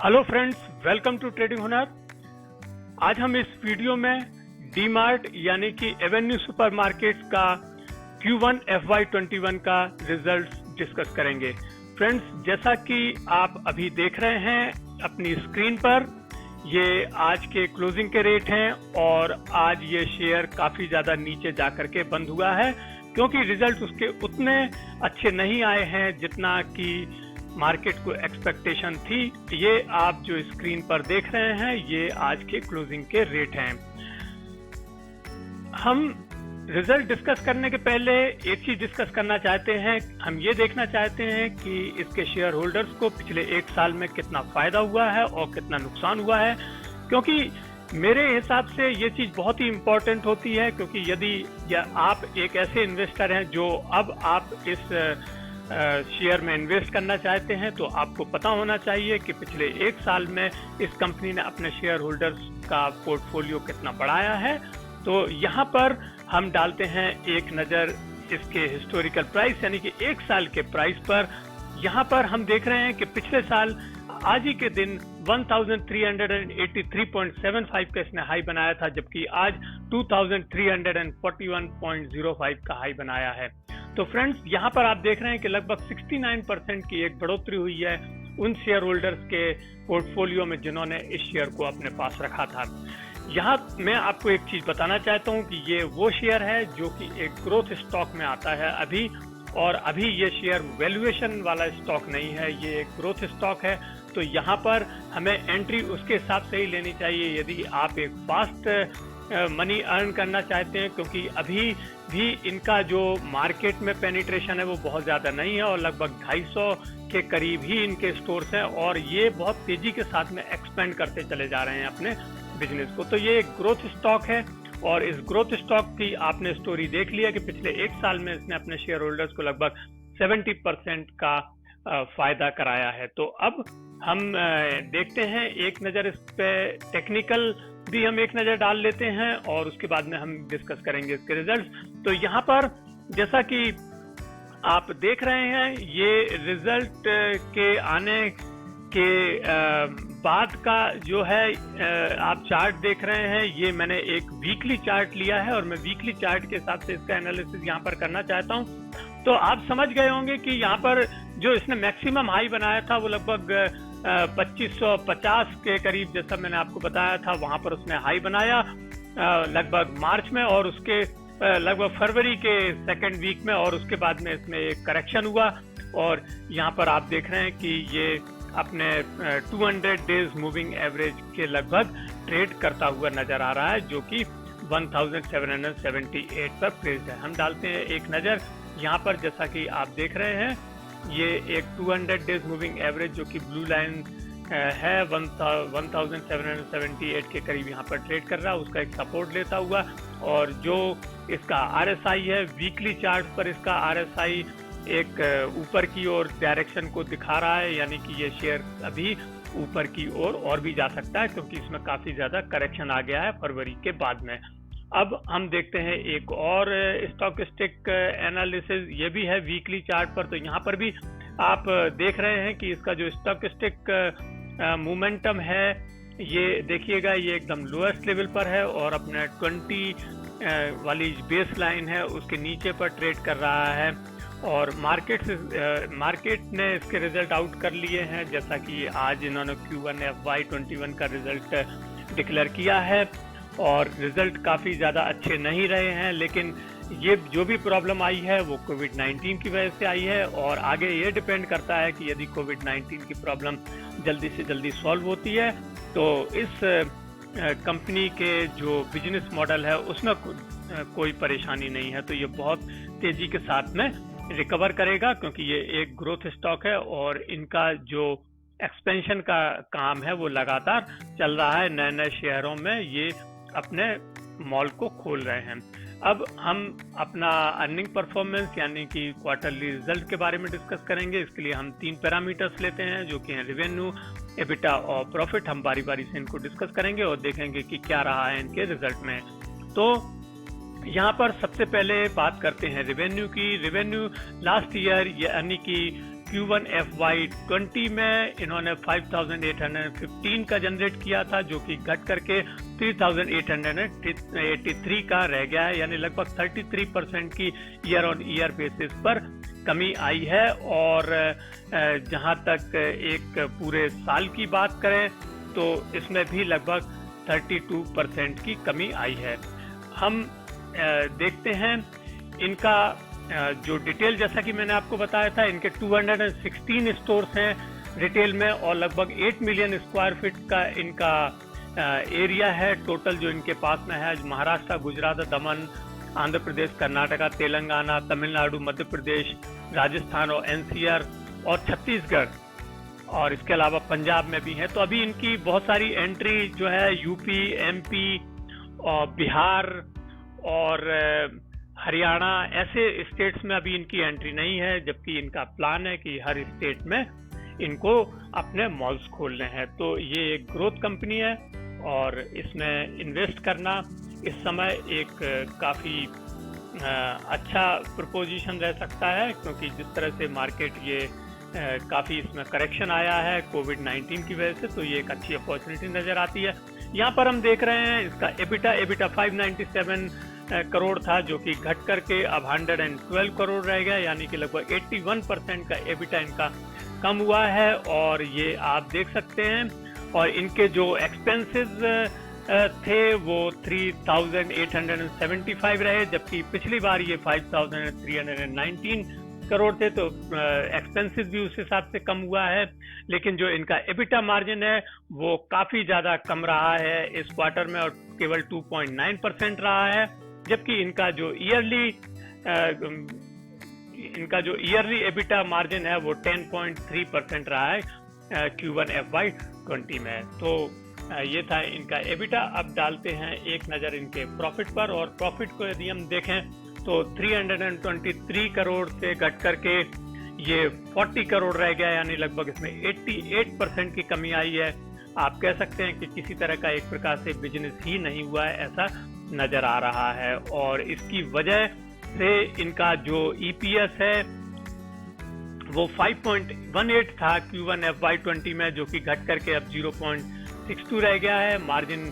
Hello friends, welcome to trading Hunar. आज हम इस वीडियो में डीमार्ट यानी कि एवेन्यू सुपरमार्केट्स का Q1 FY21 का रिजल्ट डिस्कस करेंगे। फ्रेंड्स, जैसा कि आप अभी देख रहे हैं अपनी स्क्रीन पर, ये आज के क्लोजिंग के रेट हैं और आज ये शेयर काफ़ी ज़्यादा नीचे जाकर के बंद हुआ है क्योंकि रिजल्ट उसके उतने अच्छे नहीं आए हैं जितना कि मार्केट को एक्सपेक्टेशन थी। ये आप जो स्क्रीन पर देख रहे हैं ये आज के क्लोजिंग के रेट हैं। हम रिजल्ट डिस्कस करने के पहले एक चीज डिस्कस करना चाहते हैं। हम ये देखना चाहते हैं कि इसके शेयर होल्डर्स को पिछले एक साल में कितना फायदा हुआ है और कितना नुकसान हुआ है, क्योंकि मेरे हिसाब से ये चीज बहुत ही इंपॉर्टेंट होती है। क्योंकि यदि आप एक ऐसे इन्वेस्टर हैं जो अब आप इस शेयर में इन्वेस्ट करना चाहते हैं तो आपको पता होना चाहिए कि पिछले एक साल में इस कंपनी ने अपने शेयर होल्डर्स का पोर्टफोलियो कितना बढ़ाया है। तो यहाँ पर हम डालते हैं एक नज़र इसके हिस्टोरिकल प्राइस यानी कि एक साल के प्राइस पर। यहाँ पर हम देख रहे हैं कि पिछले साल आज ही के दिन 1383.75 का इसने हाई बनाया था, जबकि आज 2341.05 का हाई बनाया है। तो फ्रेंड्स, यहाँ पर आप देख रहे हैं कि लगभग 69% की एक बढ़ोतरी हुई है उन शेयर होल्डर्स के पोर्टफोलियो में जिन्होंने इस शेयर को अपने पास रखा था। यहाँ मैं आपको एक चीज बताना चाहता हूँ कि ये वो शेयर है जो कि एक ग्रोथ स्टॉक में आता है अभी, और अभी ये शेयर वैल्यूएशन वाला स्टॉक नहीं है, ये एक ग्रोथ स्टॉक है। तो यहाँ पर हमें एंट्री उसके हिसाब से ही लेनी चाहिए यदि आप एक फास्ट मनी अर्न करना चाहते हैं, क्योंकि अभी भी इनका जो मार्केट में पेनिट्रेशन है वो बहुत ज़्यादा नहीं है और लगभग 250 के करीब ही इनके स्टोर्स हैं और ये बहुत तेज़ी के साथ में एक्सपेंड करते चले जा रहे हैं अपने बिजनेस को। तो ये एक ग्रोथ स्टॉक है और इस ग्रोथ स्टॉक की आपने स्टोरी देख लिया कि पिछले एक साल में इसने अपने शेयर होल्डर्स को लगभग 70% का फायदा कराया है। तो अब हम देखते हैं एक नज़र इस पे, टेक्निकल भी हम एक नज़र डाल लेते हैं और उसके बाद में हम डिस्कस करेंगे इसके रिजल्ट्स। तो यहाँ पर जैसा कि आप देख रहे हैं ये रिजल्ट के आने के बाद का जो है आप चार्ट देख रहे हैं, ये मैंने एक वीकली चार्ट लिया है और मैं वीकली चार्ट के हिसाब से इसका एनालिसिस यहाँ पर करना चाहता हूँ। तो आप समझ गए होंगे कि यहाँ पर जो इसने मैक्सिमम हाई बनाया था वो लगभग 2550 के करीब, जैसा मैंने आपको बताया था, वहां पर उसने हाई बनाया लगभग मार्च में और उसके लगभग फरवरी के सेकेंड वीक में, और उसके बाद में इसमें एक करेक्शन हुआ और यहाँ पर आप देख रहे हैं कि ये अपने 200 डेज मूविंग एवरेज के लगभग ट्रेड करता हुआ नजर आ रहा है, जो कि 1778 पर प्लेस्ड है। हम डालते हैं एक नज़र यहाँ पर। जैसा कि आप देख रहे हैं ये एक 200 डेज मूविंग एवरेज जो कि ब्लू लाइन है 1778 के करीब यहाँ पर ट्रेड कर रहा है, उसका एक सपोर्ट लेता हुआ, और जो इसका RSI है वीकली चार्ट पर इसका RSI एक ऊपर की ओर डायरेक्शन को दिखा रहा है, यानी कि ये शेयर अभी ऊपर की ओर और भी जा सकता है क्योंकि इसमें काफी ज्यादा करेक्शन आ गया है फरवरी के बाद में। अब हम देखते हैं एक और स्टॉकिस्टिक एनालिसिस, ये भी है वीकली चार्ट पर। तो यहाँ पर भी आप देख रहे हैं कि इसका जो स्टॉकिस्टिक मोमेंटम है ये देखिएगा, ये एकदम लोएस्ट लेवल पर है और अपने 20 वाली बेस लाइन है उसके नीचे पर ट्रेड कर रहा है। और मार्केट ने इसके रिजल्ट आउट कर लिए हैं, जैसा कि आज इन्होंने Q1 FY21 का रिजल्ट डिक्लेयर किया है और रिजल्ट काफ़ी ज़्यादा अच्छे नहीं रहे हैं। लेकिन ये जो भी प्रॉब्लम आई है वो कोविड-19 की वजह से आई है और आगे ये डिपेंड करता है कि यदि कोविड-19 की प्रॉब्लम जल्दी से जल्दी सॉल्व होती है तो इस कंपनी के जो बिजनेस मॉडल है उसमें कोई परेशानी नहीं है। तो ये बहुत तेज़ी के साथ में रिकवर करेगा क्योंकि ये एक ग्रोथ स्टॉक है और इनका जो एक्सपेंशन का काम है वो लगातार चल रहा है। नए नए शहरों में ये अपने मॉल को खोल रहे हैं। अब हम अपना अर्निंग परफॉर्मेंस यानी कि क्वार्टरली रिजल्ट के बारे में डिस्कस करेंगे। इसके लिए हम 3 पैरामीटर्स लेते हैं जो कि हैं रेवेन्यू, एबिटा और प्रॉफिट। हम बारी बारी से इनको डिस्कस करेंगे और देखेंगे कि क्या रहा है इनके रिजल्ट में। तो यहाँ पर सबसे पहले बात करते हैं रेवेन्यू की। रेवेन्यू लास्ट ईयर यानी कि Q1 FY20 में इन्होंने 5,815 का जनरेट किया था, जो कि घट करके 3,883 का रह गया है, यानी लगभग 33% की ईयर ऑन ईयर बेसिस पर कमी आई है। और जहां तक एक पूरे साल की बात करें तो इसमें भी लगभग 32% की कमी आई है। हम देखते हैं इनका जो डिटेल, जैसा कि मैंने आपको बताया था, इनके 216 स्टोर्स हैं रिटेल में और लगभग 8 मिलियन स्क्वायर फीट का इनका एरिया है टोटल जो इनके पास में है। महाराष्ट्र, गुजरात, दमन, आंध्र प्रदेश, कर्नाटका, तेलंगाना, तमिलनाडु, मध्य प्रदेश, राजस्थान और NCR और छत्तीसगढ़, और इसके अलावा पंजाब में भी है। तो अभी इनकी बहुत सारी एंट्री जो है यूपी, MP और बिहार और हरियाणा, ऐसे स्टेट्स में अभी इनकी एंट्री नहीं है, जबकि इनका प्लान है कि हर स्टेट में इनको अपने मॉल्स खोलने हैं। तो ये एक ग्रोथ कंपनी है और इसमें इन्वेस्ट करना इस समय एक काफ़ी अच्छा प्रपोजिशन रह सकता है, क्योंकि जिस तरह से मार्केट ये काफ़ी इसमें करेक्शन आया है कोविड-19 की वजह से, तो ये एक अच्छी अपॉर्चुनिटी नज़र आती है। यहाँ पर हम देख रहे हैं इसका एबिटा 597 करोड़ था, जो कि घट करके अब 112 करोड़ रह गया, यानी कि लगभग 81% का एबिटा इनका कम हुआ है। और ये आप देख सकते हैं, और इनके जो एक्सपेंसेस थे वो 3,875 रहे, जबकि पिछली बार ये 5,319 करोड़ थे, तो एक्सपेंसेस भी उस हिसाब से कम हुआ है। लेकिन जो इनका एबिटा मार्जिन है वो काफ़ी ज़्यादा कम रहा है इस क्वार्टर में, और केवल 2.9% रहा है, जबकि इनका जो ईयरली एबिटा मार्जिन है वो 10.3% रहा है Q1 FY20 में। तो ये था इनका एबिटा। अब डालते हैं एक नज़र इनके प्रॉफिट पर, और प्रॉफिट को यदि हम देखें तो 323 करोड़ से घट करके ये 40 करोड़ रह गया, यानी लगभग इसमें 88% की कमी आई है। आप कह सकते हैं कि किसी तरह का एक प्रकार से बिजनेस ही नहीं हुआ है, ऐसा नज़र आ रहा है। और इसकी वजह से इनका जो EPS है वो 5.18 था Q1 FY20 में, जो कि घट करके अब 0.62 रह गया है। मार्जिन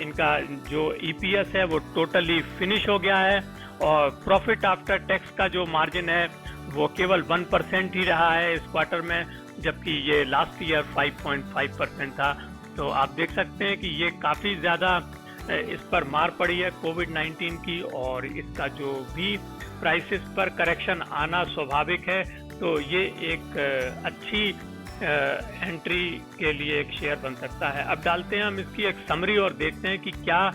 इनका जो EPS है वो टोटली फिनिश हो गया है, और प्रॉफिट आफ्टर टैक्स का जो मार्जिन है वो केवल 1% ही रहा है इस क्वार्टर में, जबकि ये लास्ट ईयर 5.5% था। तो आप देख सकते हैं कि ये काफ़ी ज़्यादा इस पर मार पड़ी है कोविड-19 की, और इसका जो भी प्राइसेस पर करेक्शन आना स्वाभाविक है। तो ये एक अच्छी एंट्री के लिए एक शेयर बन सकता है। अब डालते हैं हम इसकी एक समरी और देखते हैं कि क्या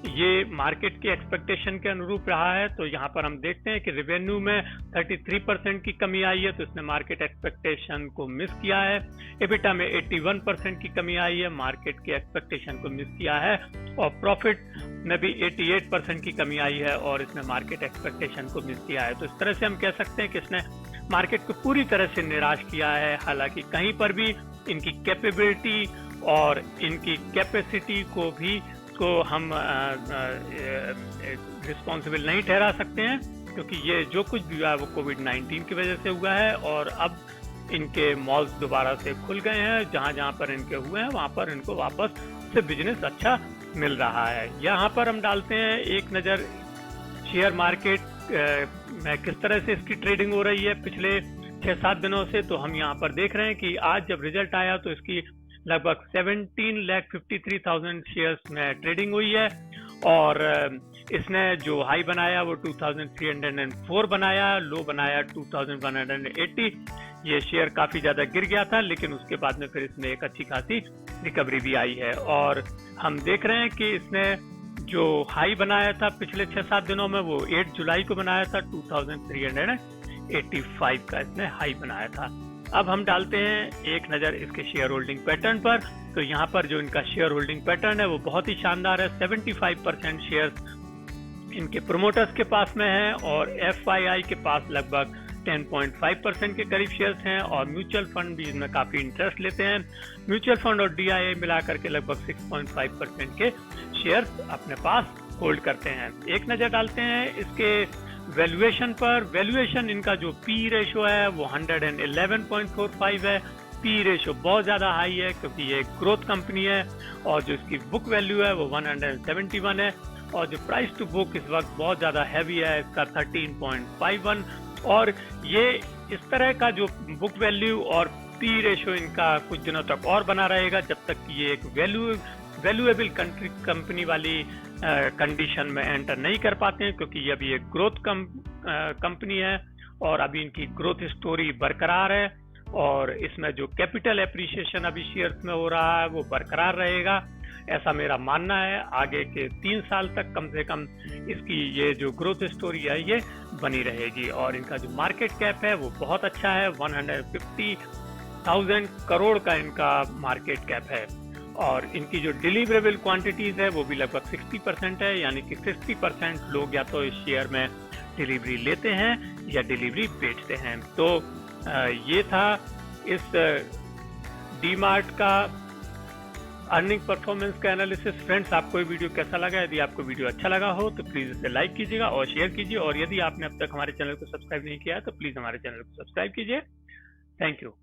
ये मार्केट की एक्सपेक्टेशन के अनुरूप रहा है। तो यहाँ पर हम देखते हैं कि रेवेन्यू में 33% की कमी आई है, तो इसने मार्केट एक्सपेक्टेशन को मिस किया है। एबिटा में 81% की कमी आई है, मार्केट की एक्सपेक्टेशन को मिस किया है। और प्रॉफिट में भी 88% की कमी आई है, और इसने मार्केट एक्सपेक्टेशन को मिस किया है। तो इस तरह से हम कह सकते हैं कि इसने मार्केट को पूरी तरह से निराश किया है। हालांकि कहीं पर भी इनकी कैपेबिलिटी और इनकी कैपेसिटी को हम रिस्पॉन्सिबल नहीं ठहरा सकते हैं, क्योंकि ये जो कुछ भी हुआ है वो कोविड-19 की वजह से हुआ है। और अब इनके मॉल्स दोबारा से खुल गए हैं, जहां पर इनके हुए हैं वहां पर इनको वापस से बिजनेस अच्छा मिल रहा है। यहाँ पर हम डालते हैं एक नज़र शेयर मार्केट में किस तरह से इसकी ट्रेडिंग हो रही है पिछले 6-7 दिनों से। तो हम यहाँ पर देख रहे हैं कि आज जब रिजल्ट आया तो इसकी लगभग 17,53,000 शेयर्स में ट्रेडिंग हुई है, और इसने जो हाई बनाया वो 2,304 बनाया, लो बनाया 2,180। ये शेयर काफ़ी ज़्यादा गिर गया था, लेकिन उसके बाद में फिर इसमें एक अच्छी खासी रिकवरी भी आई है। और हम देख रहे हैं कि इसने जो हाई बनाया था पिछले 6-7 दिनों में वो 8 जुलाई को बनाया था, 2,385 का इसने हाई बनाया था। अब हम डालते हैं एक नज़र इसके शेयर होल्डिंग पैटर्न पर। तो यहाँ पर जो इनका शेयर होल्डिंग पैटर्न है वो बहुत ही शानदार है। 75% शेयर्स इनके प्रोमोटर्स के पास में है, और FII के पास लगभग 10.5% के करीब शेयर्स हैं, और म्यूचुअल फंड भी इसमें काफ़ी इंटरेस्ट लेते हैं। म्यूचुअल फंड और DIA मिलाकर के लगभग 6.5% के शेयर्स अपने पास होल्ड करते हैं। एक नज़र डालते हैं इसके वैल्यूएशन पर, वैल्यूएशन इनका जो पी रेशो है वो 111.45 है। पी रेशो बहुत ज़्यादा हाई है क्योंकि ये ग्रोथ कंपनी है, और जो इसकी बुक वैल्यू है वो 171 है, और जो प्राइस टू बुक इस वक्त बहुत ज़्यादा हैवी है, इसका 13.51। और ये इस तरह का जो बुक वैल्यू और पी रेशो इनका कुछ दिनों तक और बना रहेगा, जब तक ये एक वैल्यूएबल कंपनी वाली कंडीशन में एंटर नहीं कर पाते हैं, क्योंकि ये अभी एक ग्रोथ कंपनी है और अभी इनकी ग्रोथ स्टोरी बरकरार है, और इसमें जो कैपिटल एप्रिसिएशन अभी शेयर्स में हो रहा है वो बरकरार रहेगा, ऐसा मेरा मानना है। आगे के 3 साल तक कम से कम इसकी ये जो ग्रोथ स्टोरी है ये बनी रहेगी, और इनका जो मार्केट कैप है वो बहुत अच्छा है, 150,000 करोड़ का इनका मार्केट कैप है, और इनकी जो डिलीवरेबल क्वांटिटीज है वो भी लगभग 60% है, यानी कि 60% लोग या तो इस शेयर में डिलीवरी लेते हैं या डिलीवरी बेचते हैं। तो ये था इस डीमार्ट का अर्निंग परफॉर्मेंस का एनालिसिस। फ्रेंड्स, आपको ये वीडियो कैसा लगा? यदि आपको वीडियो अच्छा लगा हो तो प्लीज इसे लाइक कीजिएगा और शेयर कीजिए, और यदि आपने अब तक हमारे चैनल को सब्सक्राइब नहीं किया है तो प्लीज हमारे चैनल को सब्सक्राइब कीजिए। Thank you.